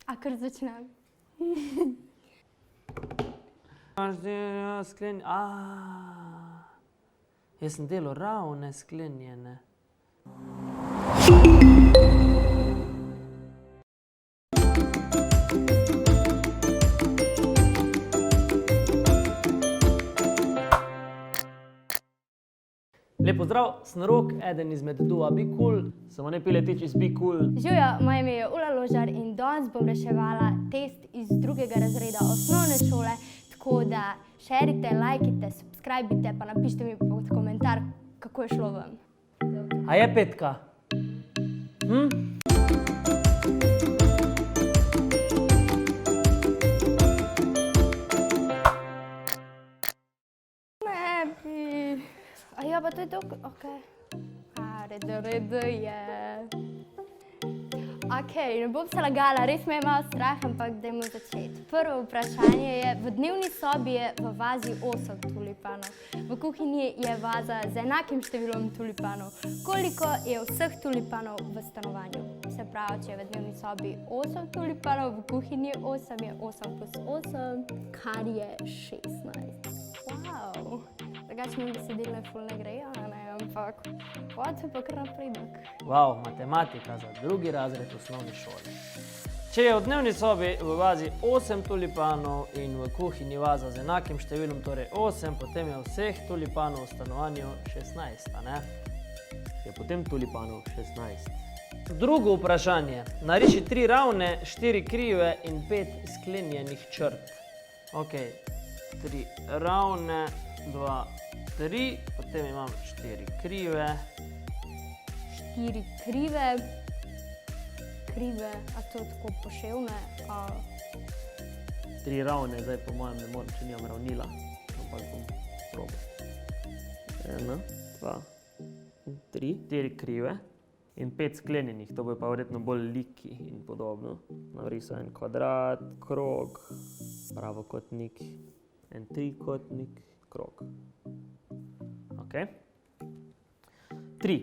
A kar začnem? Jaz sem delal ravne sklenjene. Lep pozdrav, sem Rok, eden izmed dua Be Cool, samo ne pile tič iz Be Cool. Živjo, moje ime je Ula Ložar in danes bom reševala test iz 2. razreda osnovne šole, tako da šerite, lajkite, subscribite, pa napišite mi pod komentar, kako je šlo vam. A je petka? Ne bi... A ja, pa to je to, okej. Redo je. Okej, ne bom se lagala, res me je malo strah, ampak dajmo začeti. Prvo vprašanje je, v dnevni sobi je v vazi 8 tulipanov. V kuhinji je vaza z enakim številom tulipanov. Koliko je vseh tulipanov v stanovanju? Se pravi, če je v dnevni sobi 8 tulipanov, v kuhinji 8 je 8 plus 8, kar je 16. Wow. Drugačne besedilne ful ne grejo, ne, ampak potem pa kar napredek. Wow, matematika za 2. razred osnovne šole. Če je v dnevni sobi v vazi 8 tulipanov in v kuhinji vaza z enakim številom, torej 8, potem je vseh tulipanov v stanovanju 16, a ne? Je potem tulipanov 16. Drugo vprašanje. Nariši 3 ravne, 4 krive in 5 sklenjenih črt. Ok, 3 ravne, 2, 3, potem imam 4 krive. 4 krive. Krive, a to tako poševne? 3 ravne, zdaj po mojem ne morem, če nimam ravnila. Ampak bom probal. 1, 2, 3, 4 krive in 5 sklenjenih. To bo pa verjetno bolj liki in podobno. Narisal en kvadrat, krog, pravokotnik, en trikotnik, krog. Ok. 3.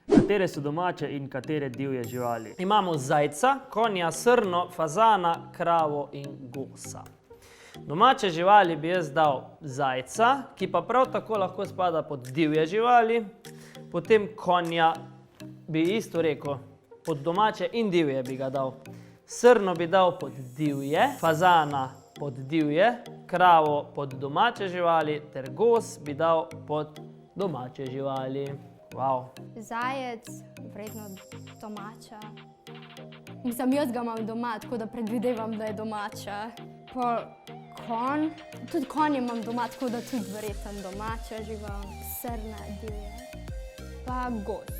Katere so domače in katere divje živali? Imamo zajca, konja, srno, fazana, kravo in gosa. Domače živali bi jaz dal zajca, ki pa prav tako lahko spada pod divje živali. Potem konja bi isto rekel, pod domače in divje bi ga dal. Srno bi dal pod divje, fazana pod divje, kravo pod domače živali ter gos bi dal pod domače živali. Wow. Zajec, vredno domača. Mislim, jaz ga imam doma, tako da predvidevam, da je domača. Pa konj, tudi konje imam doma, tako da tudi verjetno domača žival. Srna, divja. Pa gos.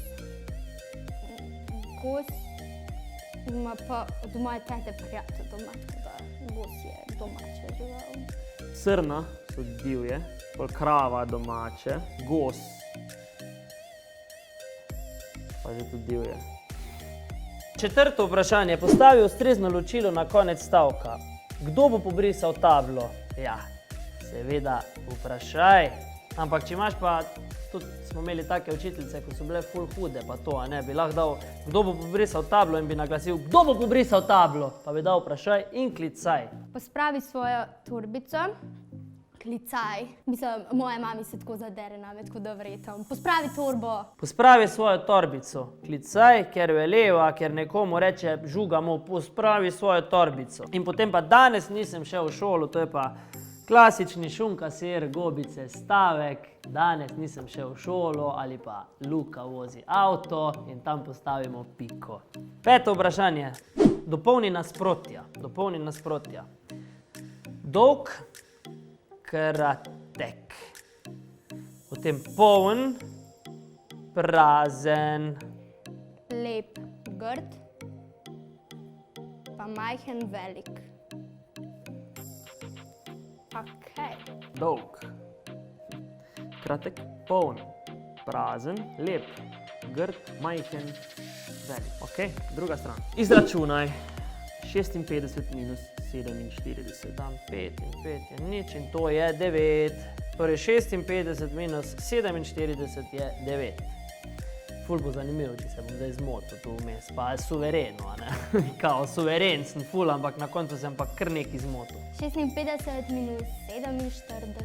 Gos ima pa od moje tete prijatelj doma, tako da gos je domača žival. Srna so divje, pol krava domače, gos pa že tudi divje. 4. vprašanje. Postavi ustrezno ločilo na konec stavka. Kdo bo pobrisal tablo? Ja, seveda vprašaj. Ampak če imaš pa, tudi smo imeli take učiteljice, ko so bile ful hude, pa to, a ne, bi lahko dal, kdo bo pobrisal tablo in bi naglasil, kdo bo pobrisal tablo? Pa bi dal vprašaj in klicaj. Pospravi svojo torbico. Klicaj. Mislim, moja mami se tako zadere name, tako da verjetno. Pospravi torbo. Pospravi svojo torbico. Klicaj, ker je leva, ker nekomu reče, žugamo, pospravi svojo torbico. In potem pa danes nisem šel v šolo, to je pa klasični šunkasir, gobice, stavek. Danes nisem šel v šolo ali pa Luka vozi avto in tam postavimo piko. 5. vprašanje. Dopolni nasprotja. Dopolni nasprotja. Dolg, kratek. Potem poln, prazen. Lep, grd. Pa majhen, velik. Okej. Dolg, kratek, poln, prazen, lep, grd, majhen, velik. Ok, druga stran. Izračunaj. 56 minus 47. Dam 5 in 5 je nič in to je 9. Torej 56 minus 47 je 9. Ful bo zanimivo, če se bom zdaj zmotil tu vmes, pa suvereno, a ne? Kao, suveren sem ful, ampak na koncu sem pa kar nekaj zmotil. 56 minus 47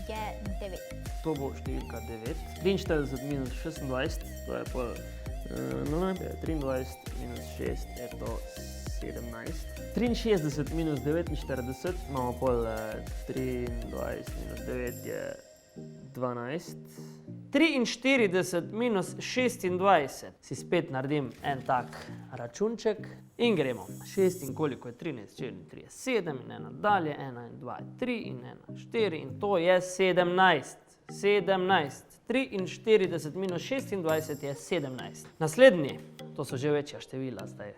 je 9. To bo številka 9. 43 minus 26, to je pol 0. 23 minus 6 je to 17. 63 minus 49 imamo pol 23 minus 9 je 12. 43 minus 26. Si spet naredim en tak računček in gremo. 6 in koliko je 13, 4, 3 je 7 in ena dalje, 1 in 2 je 3 in 1 4 in to je 17. 17. 43 minus 26 je 17. Naslednji, to so že večja števila zdaj.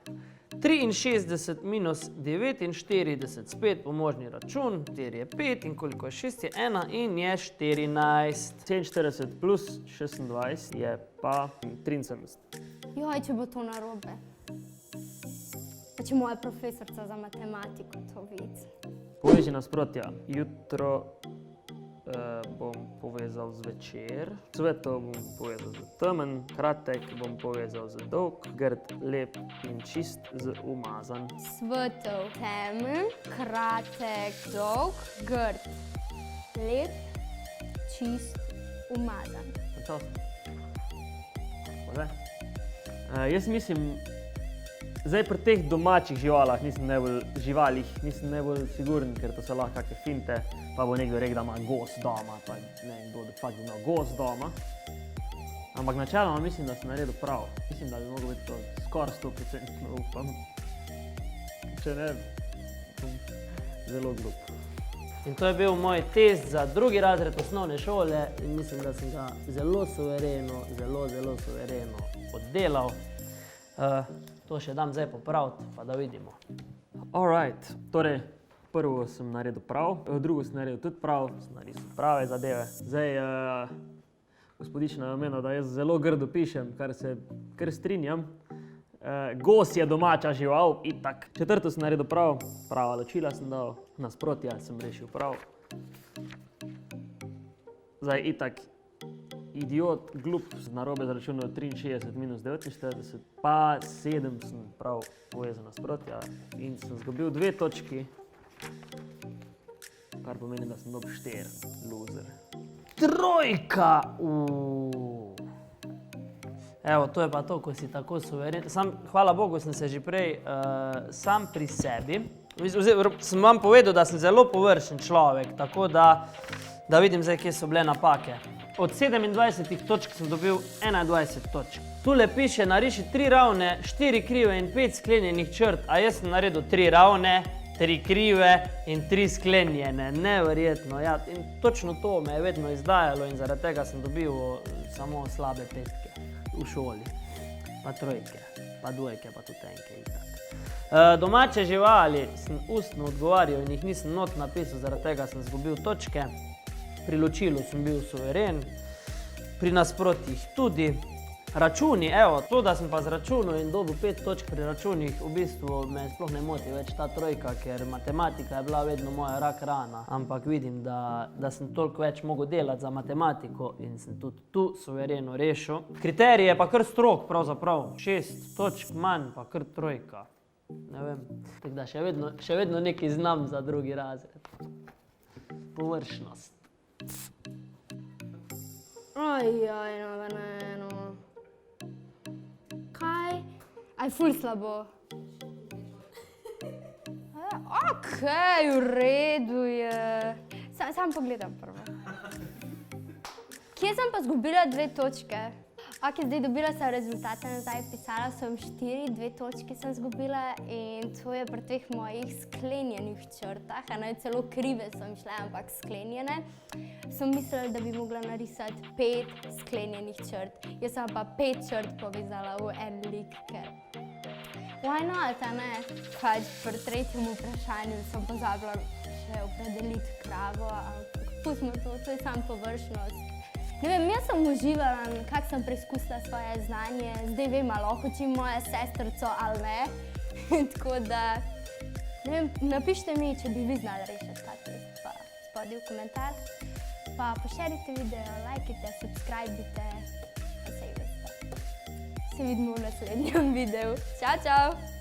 63 minus 49, spet pomožni račun, 4 je 5 in koliko je 6 je 1 in je 14. 47 plus 26 je pa 73. Joj, če bo to narobe. Pa če moja profesorica za matematiko to vidi. Poveži nasprotja. Jutro bom povezal z večer, cveto bom povezal z temen, kratek bom povezal z dolg, grd, lep in čist z umazan. Svetov, temen, kratek, dolg, grd, lep, čist, umazan. Jaz mislim, zdaj pri teh domačih živalah nisem najbolj siguren, ker to so lahko kakve finte, pa bo nekdo rekel, da ima gos doma, pa ne vem kdo, da fakt ima gos doma. Ampak načeloma mislim, da sem naredil prav. Mislim, da bi mogel biti to skoraj 100% upam. Če ne, bom zelo glup. In to je bil moj test za drugi razred osnovne šole in mislim, da sem ga zelo suvereno oddelal. To še dam zdaj popraviti, pa da vidimo. Alright, torej prvo sem naredil prav, drugo sem naredil tudi prav, sem naredil prave zadeve. Zdaj, gospodična je omenila, da jaz zelo grdo pišem, kar se kar strinjam. Gos je domača žival, itak. Četrto sem naredil prav, prava ločila sem dal, nasprotja sem rešil prav. Zdaj, itak, idiot, glup, narobe zračunal 63 minus 49, pa 7 sem prav povezal nasprotja in sem zgubil 2 točki, kar pomeni, da sem dobil 4, loser. Trojka! Evo, to je pa to, ko si tako suveren. Hvala Bogu, sem se že prej sam pri sebi. Sem vam povedal, da sem zelo površen človek, tako da vidim zdaj, kje so bile napake. Od 27 točk sem dobil 21 točk. Tule piše, nariši 3 ravne, 4 krive in 5 sklenjenih črt, a jaz sem naredil 3 ravne, 3 krive in 3 sklenjene. Neverjetno, ja. In točno to me je vedno izdajalo in zaradi tega sem dobil samo slabe petke v šoli. Pa trojke, pa dvojke, pa tudi enke itak. Domače živali sem ustno odgovarjal in jih nisem not napisal, zaradi tega sem izgubil točke. Pri ločilu sem bil suveren, pri nasprotjih tudi. Računi, evo, to, da sem pa zračunal in dobil 5 točk pri računih, v bistvu me sploh ne moti več ta trojka, ker matematika je bila vedno moja rak rana. Ampak vidim, da sem toliko več mogel delati za matematiko in sem tudi tu suvereno rešil. Kriterij je pa kar strog, pravzaprav. 6 točk manj, pa kar trojka. Ne vem, tako da še vedno nekaj znam za drugi razred. Površnost. Ojoj, no. Kaj? Aj, ful slabo. Okej, v redu je. Sam pogledam prvo. Kje sem pa izgubila 2 točke? Ok, zdaj dobila sem rezultate nazaj, pisala sem 4, 2 točke sem izgubila in to je pri teh mojih sklenjenih črtah, a ne celo krive sem šle, ampak sklenjene. Sem mislila, da bi mogla narisati 5 sklenjenih črt. Jaz sem pa 5 črt povezala v en lik, ker why not, a ne? Pač pri tretjem vprašanju sem pozabila še opredeliti kravo, ampak pustimo to je samo površnost. Ne vem, jaz sem uživala, kako sem preizkusila svoje znanje, zdaj vem, ali lahko učim mojo sestrico ali ne. Tako da, ne vem, napišite mi, če bi vi znali rešiti ta test, pa spodaj v komentar. Pa pošerite video, lajkite, subscribite, pa sej veste. Se vidimo v naslednjem videu. Čau, čau!